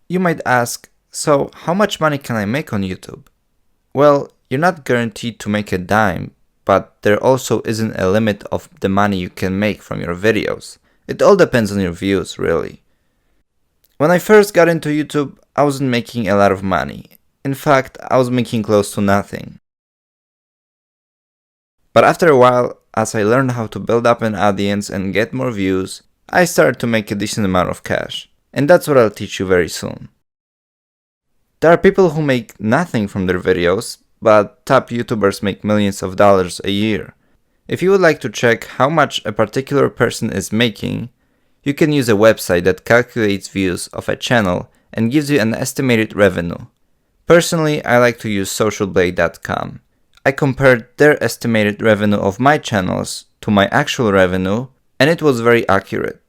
You might ask, so how much money can I make on YouTube? Well, you're not guaranteed to make a dime, but there also isn't a limit of the money you can make from your videos. It all depends on your views, really. When I first got into YouTube, I wasn't making a lot of money. In fact, I was making close to nothing. But after a while, as I learned how to build up an audience and get more views, I started to make a decent amount of cash. And that's what I'll teach you very soon. There are people who make nothing from their videos, but top YouTubers make millions of dollars a year. If you would like to check how much a particular person is making, you can use a website that calculates views of a channel and gives you an estimated revenue. Personally, I like to use socialblade.com. I compared their estimated revenue of my channels to my actual revenue, and it was very accurate.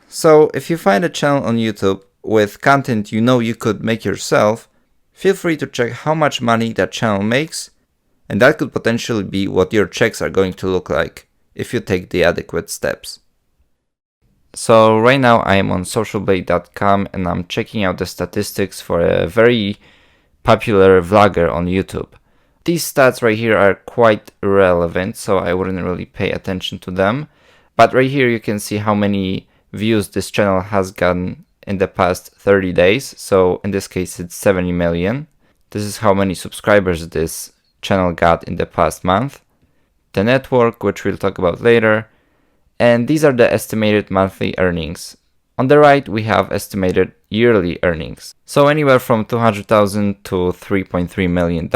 So, if you find a channel on YouTube with content you know you could make yourself, feel free to check how much money that channel makes, and that could potentially be what your checks are going to look like if you take the adequate steps. So right now I am on socialblade.com and I'm checking out the statistics for a very popular vlogger on YouTube. These stats right here are quite irrelevant, so I wouldn't really pay attention to them. But right here you can see how many views this channel has gotten in the past 30 days. So in this case it's 70 million. This is how many subscribers this channel got in the past month. The network, which we'll talk about later. And these are the estimated monthly earnings. On the right, we have estimated yearly earnings. So anywhere from $200,000 to $3.3 million.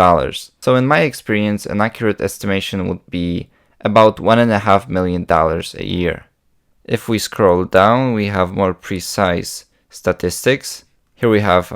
So in my experience, an accurate estimation would be about $1.5 million a year. If we scroll down, we have more precise statistics. Here we have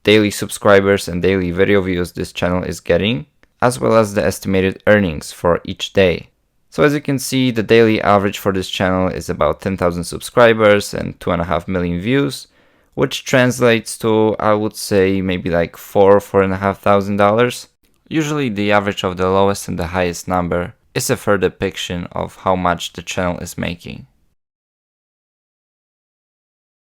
daily subscribers and daily video views this channel is getting, as well as the estimated earnings for each day. So as you can see, the daily average for this channel is about 10,000 subscribers and 2.5 million views, which translates to, I would say, maybe like $4,500. Usually the average of the lowest and the highest number is a fair depiction of how much the channel is making.